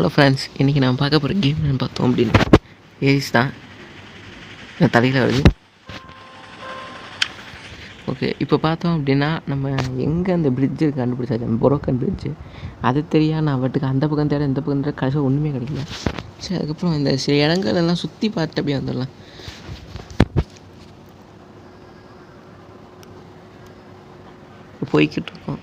Hello friends, இன்றைக்கி நான் பார்க்க போகிற கேம் என்னென்னு பார்த்தோம் அப்படின்னா ஏஸ் தான் என் தலையில் வருது. ஓகே, இப்போ பார்த்தோம் அப்படின்னா நம்ம எங்கே அந்த பிரிட்ஜு கண்டுபிடிச்சாச்சு, புரோக்கன் பிரிட்ஜு. அது தெரியாது. நான் அவட்டுக்கு அந்த பக்கம் தேட இந்த பக்கம் தேட கடைசியாக ஒன்றுமே கிடைக்கல. சரி, அதுக்கப்புறம் இந்த சில இடங்கள் எல்லாம் சுற்றி பார்த்துட்டு அப்படியே வந்துடலாம். போய்கிட்டு இருக்கோம்.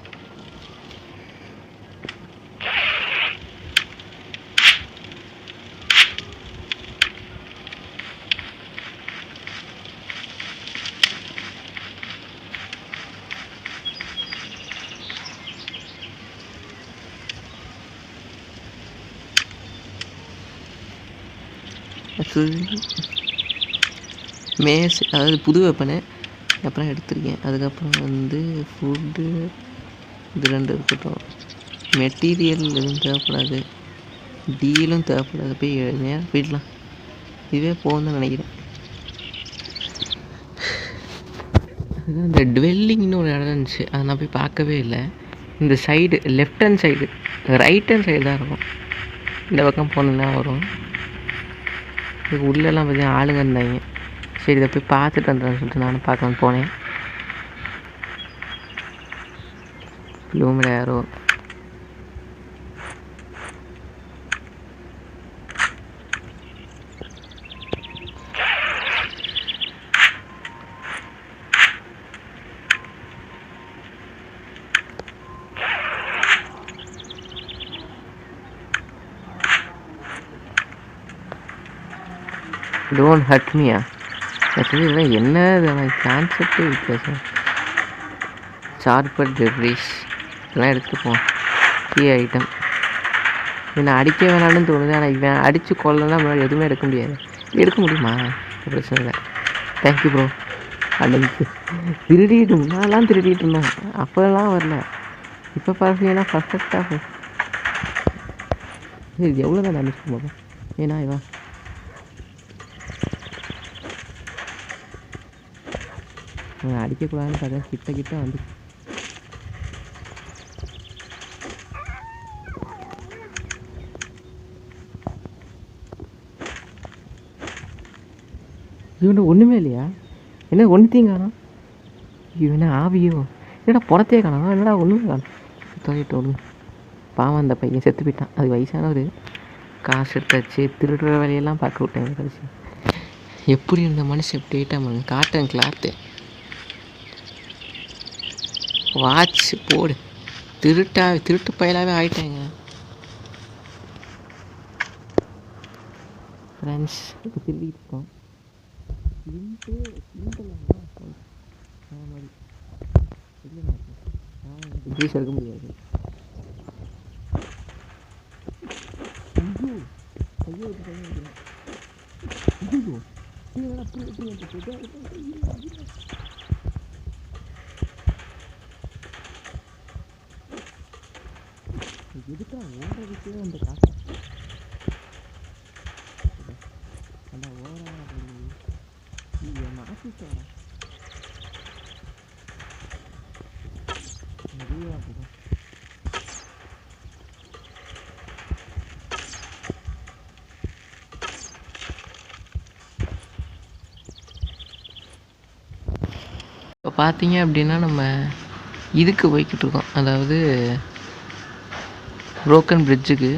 மேஸ் அதாவது புது வெப்பனு அப்புறம் எடுத்திருக்கேன். அதுக்கப்புறம் வந்து ஃபுட்டு இது ரெண்டு இருக்கட்டும். மெட்டீரியல் எதுவும் தேவைப்படாது, டீலும் தேவைப்படாது. போய் நேரம் போயிடலாம். இதுவே போகும்னு நினைக்கிறேன். அதுதான் இந்த டுவெல்லிங்னு ஒரு இடம் இருந்துச்சு, அதை நான் போய் பார்க்கவே இல்லை. இந்த side left hand side right hand side தான் இருக்கும். இந்த பக்கம் போனீங்கன்னா வரும். இதுக்கு உள்ளெல்லாம் பார்த்தீங்கன்னா ஆளுங்க இருந்தாங்க. சரி, இதை போய் பார்த்துட்டு வந்துடுறேன்னு சொல்லிட்டு நானும் பார்க்கலான்னு போனேன். ப்ளூமில் யாரோ டோன்ட் ஹர்ட் மீயா. ஆக்சுவலி இதெல்லாம் என்ன கான்செப்டே வித்தியாசம். ஷார்பர் டெப்ரிஸ் இதெல்லாம் எடுத்துகிட்டு போவோம். கீ ஐட்டம் இவனை அடிக்க வேணான்னு தோணுது. ஆனால் இவன் அடித்து கொள்ளலாம் நம்மளால் எதுவுமே எடுக்க முடியாது. எடுக்க முடியுமா? பிரச்சனை இல்லை. Thank you bro. அன்னைக்கு திருடிட்டு முன்னாலாம் திருடிட்டு இருந்தேன், அப்போல்லாம் வரல. இப்போ பார்த்தீங்கன்னா பர்ஃபெக்டாக போகும். சரி, எவ்வளோ தான் டேமேஜ் பண்ணுவோம்? ஏன்னா இவன் அடிக்கக்கூடாதுன்னு பார்த்தா கிட்ட வந்து இவனை ஒன்றுமே இல்லையா? என்ன ஒன்றுத்தையும் காணும்? இவனை ஆவியோ என்னடா புறத்தையே காணும்? என்னடா ஒன்றுமே காணும்? தொலைட்டு ஒன்று பாவம். அந்த பையன் செத்து போயிட்டான். அது வயசானவர். காசு எடுத்தாச்சு, திருடுற வேலையெல்லாம் பார்க்க விட்டேன் கடைசி. எப்படி இருந்த மனுஷன் எப்படி ஆகிட்டாம. காட்டன் கிளாத்து வாட்ச் போடு. திருட்டு பயலாகவே ஆகிட்டாங்க ஃப்ரெண்ட்ஸ். இப்போ திருடிட்டு இருக்கோம். டிகிரிஸ் இருக்க முடியாது. எதுக்கா ஓடுறதுக்கே அந்த காசு அந்த ஓரா என் ஆஃபீஸ் வரா நிறைய அப்படிதான். இப்போ பார்த்தீங்க அப்படின்னா நம்ம இதுக்கு போய்கிட்டு இருக்கோம், அதாவது புரோக்கன் பிரிட்ஜுக்கு.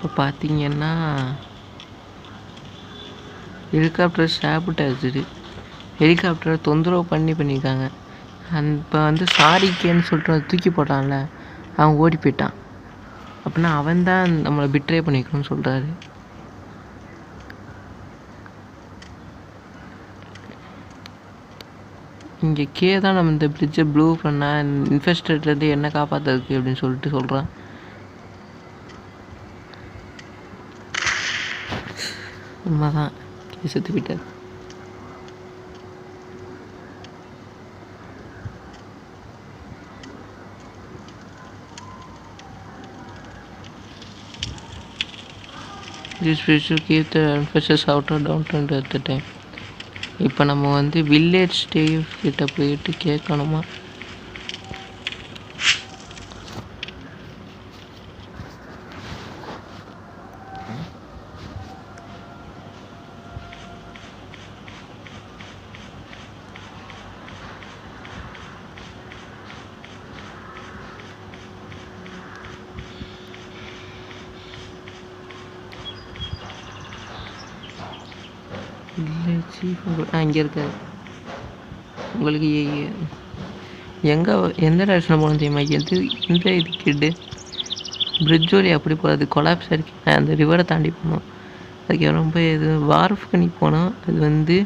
இப்போ பார்த்தீங்கன்னா ஹெலிகாப்டர் சாப்பிட்டாச்சு. ஹெலிகாப்டரை தொந்தரவு பண்ணியிருக்காங்க. இப்போ வந்து சாரிக்கேன்னு சொல்லிட்டு தூக்கி போட்டான்ல, அவன் ஓடி போயிட்டான். அப்படின்னா அவன் தான் நம்மளை பிட்ரே பண்ணிக்கணும்னு சொல்கிறாரு. இங்கே கே தான் நம்ம இந்த பிரிட்ஜை ப்ளூ பண்ண இன்ஃபெஸ்டட்லேருந்து என்ன காப்பாற்றுறதுக்கு அப்படின்னு சொல்லிட்டு சொல்கிறான். உண்மைதான். செத்து போயிட்டார். This fish will keep the fishes out or downtrend at the time. இப்போ நம்ம வந்து வில்லேஜ் ஸ்டேவ் கிட்ட போயிட்டு கேட்கணுமா? இங்கே இருக்காது. உங்களுக்கு எங்கே எந்த டேரக்ஷனில் போகணும் தெரியுமா? இந்த இது கிட்டு பிரிட்ஜ் வழி அப்படி போகாது, கொலாப்ஸ் இருக்கு. அந்த ரிவரை தாண்டி போகணும். அதுக்கு ரொம்ப இது வார்ஃப்க்கு நீ போனோம். அது வந்து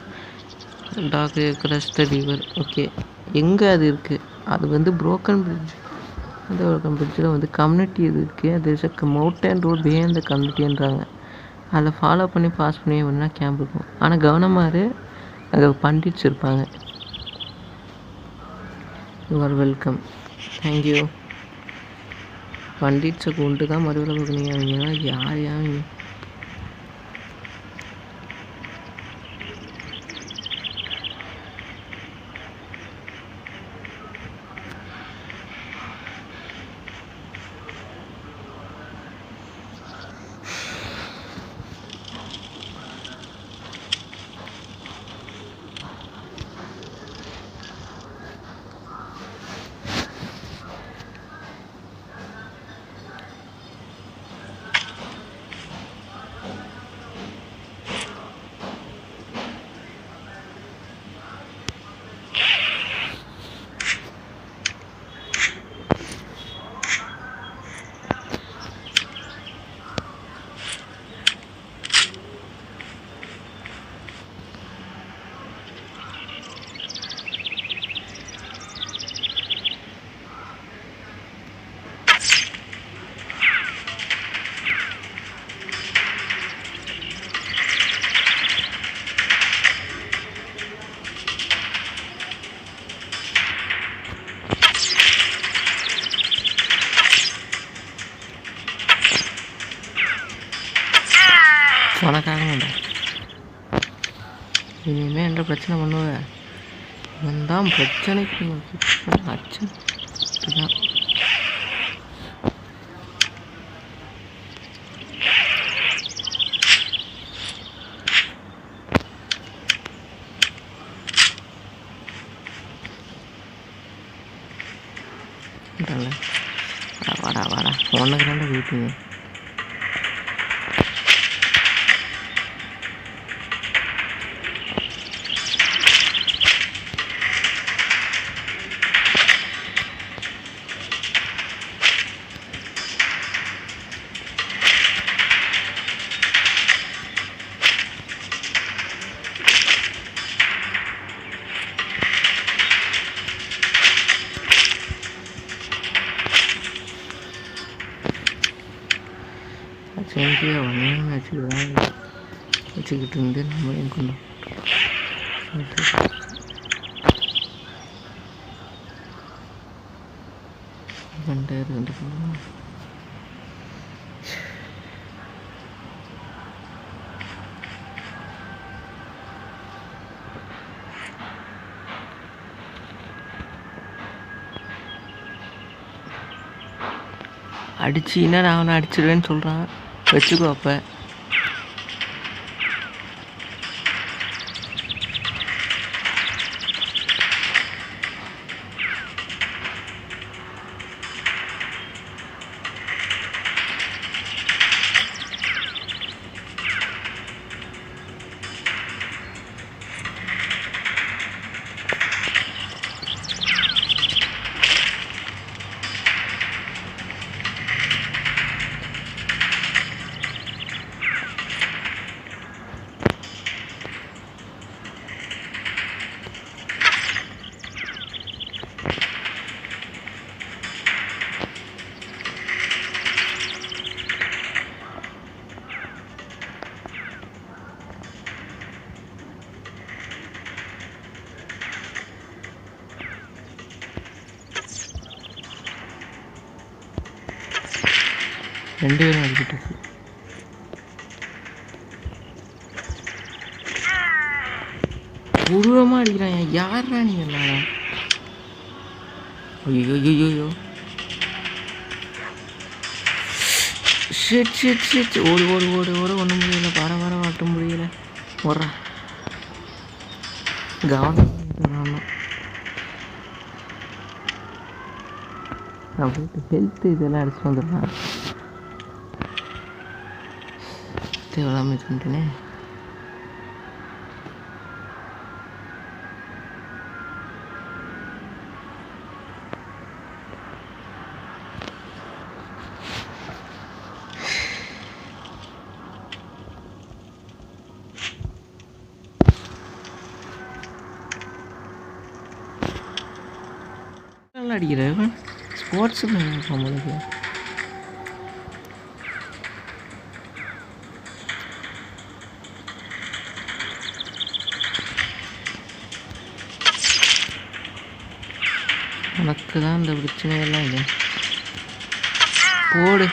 டாக் கிரஸ்ட் ரிவர். ஓகே, எங்கே அது இருக்குது? அது வந்து புரோக்கன் பிரிட்ஜ். அந்த புரோக்கன் பிரிட்ஜில் வந்து கம்யூனிட்டி இது இருக்குது. அது is a mountain road behind the கம்யூனிட்டின்றாங்க. அதில் ஃபாலோ பண்ணி பாஸ் பண்ணி வேணுன்னா கேம்ப் இருக்கும். ஆனால் கவனமாக அங்கே பண்டிட்ஸ் இருப்பாங்க. You are welcome. தேங்க்யூ. பண்டிட்ஸை கொண்டு தான் மறுபடியும் பார்க்கணும். அவங்கன்னா யார் யார் உனக்காக வேண்டாம். இனிமேல் என்ற பிரச்சனை பண்ணுவேன். இவன் தான் பிரச்சனைக்கு அச்சன் தான். வாடா வாடா, உனக்கு தாண்டா வீட்டுங்க. செஞ்சியாக ஒன்றையும் வச்சுக்கிட்டு இருந்து நம்மளையும் கொண்டோம். ரெண்டு அடிச்சின்னா நான் அவனை அடிச்சிடுவேன்னு சொல்கிறான். வச்சுக்கோ அப்போ. 2 பேரும் அடிக்கிட்டு இருக்கு. உருவமாக அடிக்கிறான். யாரா நீங்கள் எல்லாம்? ஐயோ ஐயோ ஷிட் ஷிட் ஷிட். ஓடு ஓடு ஓடு ஓட ஒன்றும் முடியல. வர வாட்ட முடியல. ஓடுறா கவனம். நான் போயிட்டு ஹெல்த்து இதெல்லாம் அடிச்சுட்டு வந்துடுறேன். தேவையில்லாமல் இது பண்ணிட்டேனே. நல்லா அடிக்கிறேன். ஸ்போர்ட்ஸில் நம்மளுக்கு உனக்கு தான் இந்த பிரச்சனையெல்லாம் இல்லை. போடு.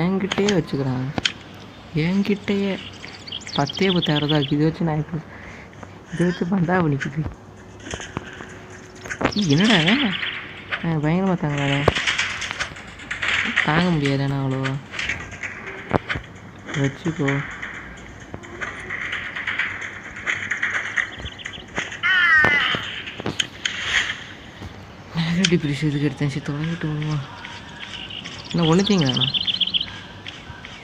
என்கிட்டயே வச்சுக்கிறாங்க. என்கிட்டயே 10,000 தான் இருக்குது. இதை வச்சு நான் இப்போ இதை வச்சு பந்தா பண்ணிக்குது. என்னடா பயங்கரமாக தாங்கடா. தாங்க முடியாதுண்ணா அவ்வளோ. வச்சுக்கோ. நெகட்டிவ் பிரிச்சு இதுக்கு எடுத்தேன். தொடங்கிட்டு போகணுமா? என்ன ஒன்றுத்தீங்கண்ணா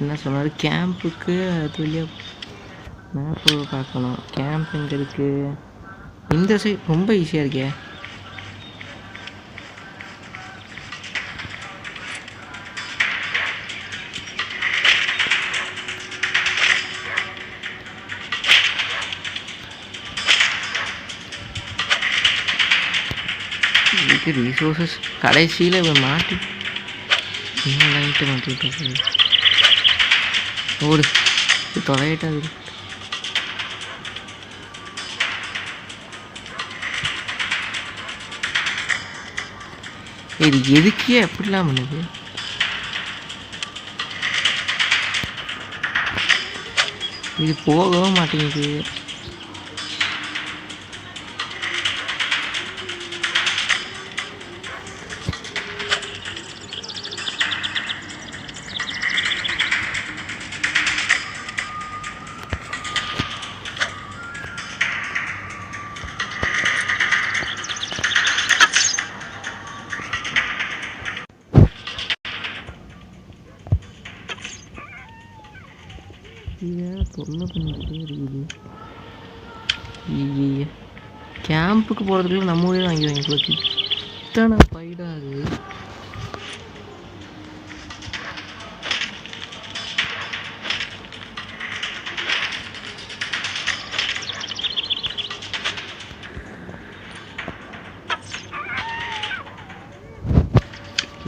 என்ன சொன்னார்? கேம்புக்கு அது வழியாக மேப்பு பார்க்கணும். கேம்ப் எங்கே இருக்குது? இந்த சைட் ரொம்ப ஈஸியாக இருக்கே. இதுக்கு ரிசோர்ஸஸ் கடைசியில் இவன் மாட்டி இன்னும் லைட்டு மாட்டிட்டு ஓடு. இது தொலையிட்டாது. இது எதுக்கே அப்படிலாம் பண்ணுது? இது போகவும் மாட்டேங்குது. தொல்லை பண்ணிக்கிட்டே இருக்குது. கேம்புக்கு போகிறதுக்குள்ள நம்ம ஊரே வாங்கி போச்சு. இத்தனை பைடாது.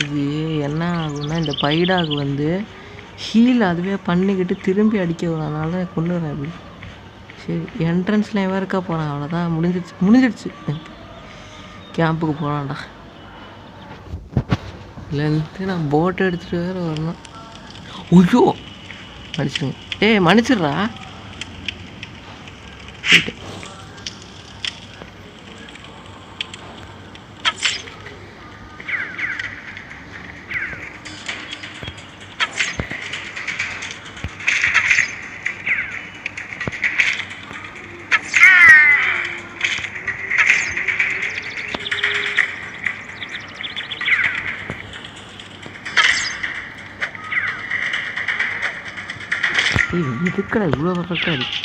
இது என்ன ஆகுன்னா இந்த பைடாகு வந்து ஹீல் அதுவே பண்ணிக்கிட்டு திரும்பி அடிக்க வரனால கொண்டு வரேன். அப்படி சரி என்ட்ரன்ஸில் எவன் இருக்கா போகிறான். அவ்வளோதான் முடிஞ்சிடுச்சு. கேம்புக்கு போகலான்டா. இல்லைன்ட்டு நான் போட்டை எடுத்துகிட்டு வேறு வரணும். ஐயோ மன்னிச்சிருங்க. மன்னிச்சிட்றா. இதுக்கடா இவ்வளோ பர்ஃபெக்டாக இருக்கு.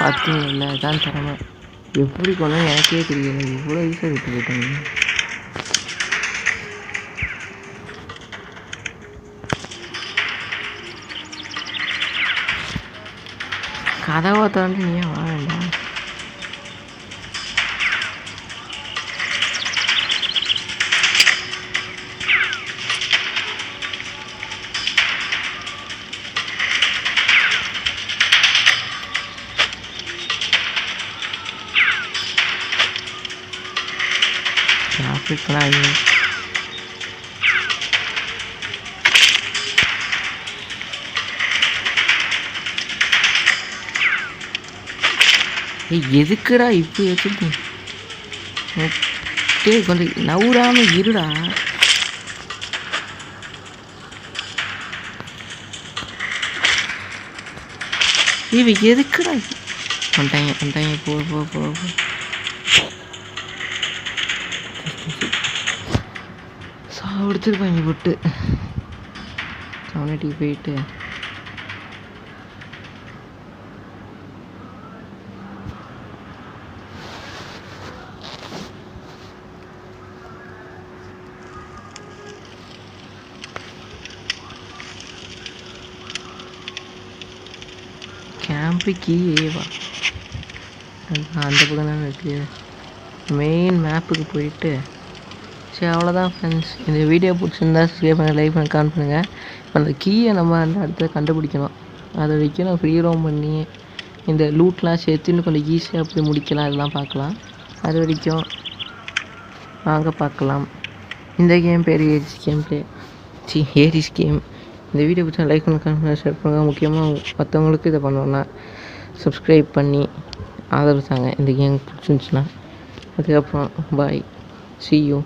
பார்த்தீங்கல்ல இதான் திறமை. எப்படி கொண்டா எனக்கே தெரியல. இவ்வளோ ஈஸியாக விட்டு போயிட்டாங்க. கதவை தாண்டி நீ ஏன் வாங்கண்டா? டிராஃபிக்லாம் இல்லை. எதுக்குடா இப்போ வச்சுருக்கேன்? கொஞ்சம் நவுறாமல் இருடா. இவ எதுக்குடா வந்துட்டாங்க போ போ போ சாப்பிடுத்துருப்பாங்க போட்டு அவனட்டிக்கு போயிட்டு கேம்பு கீழேவா அந்த பக்கம் தானே இருக்குது. மெயின் மேப்புக்கு போயிட்டு சரி அவ்வளோதான் ஃப்ரெண்ட்ஸ். இந்த வீடியோ பிடிச்சிருந்தா சப்ஸ்கிரைப் பண்ணுங்கள், லைக் பண்ணி கமெண்ட் பண்ணுங்கள். இப்போ அந்த கீயை நம்ம அந்த இடத்துல கண்டுபிடிக்கணும். அதை வரைக்கும் நான் ஃப்ரீ ரோம் பண்ணி இந்த லூட்லாம் சேர்த்து இன்னும் கொஞ்சம் ஈஸியாக அப்படி முடிக்கலாம். அதெல்லாம் பார்க்கலாம். அது வரைக்கும் வாங்க பார்க்கலாம். இந்த கேம் பேர் ஏரிஸ் கேம் ஏரிஸ் கேம். இந்த வீடியோ பிடிச்சா லைக் பண்ணி கமெண்ட் ஷேர் பண்ணுங்கள். முக்கியமாக மற்றவங்களுக்கு இதை பண்ணணுன்னா சப்ஸ்கிரைப் பண்ணி ஆதரவு தாங்க இந்த கேம் பிடிச்சிருந்துச்சுன்னா. அதுக்கப்புறம் பாய், see you.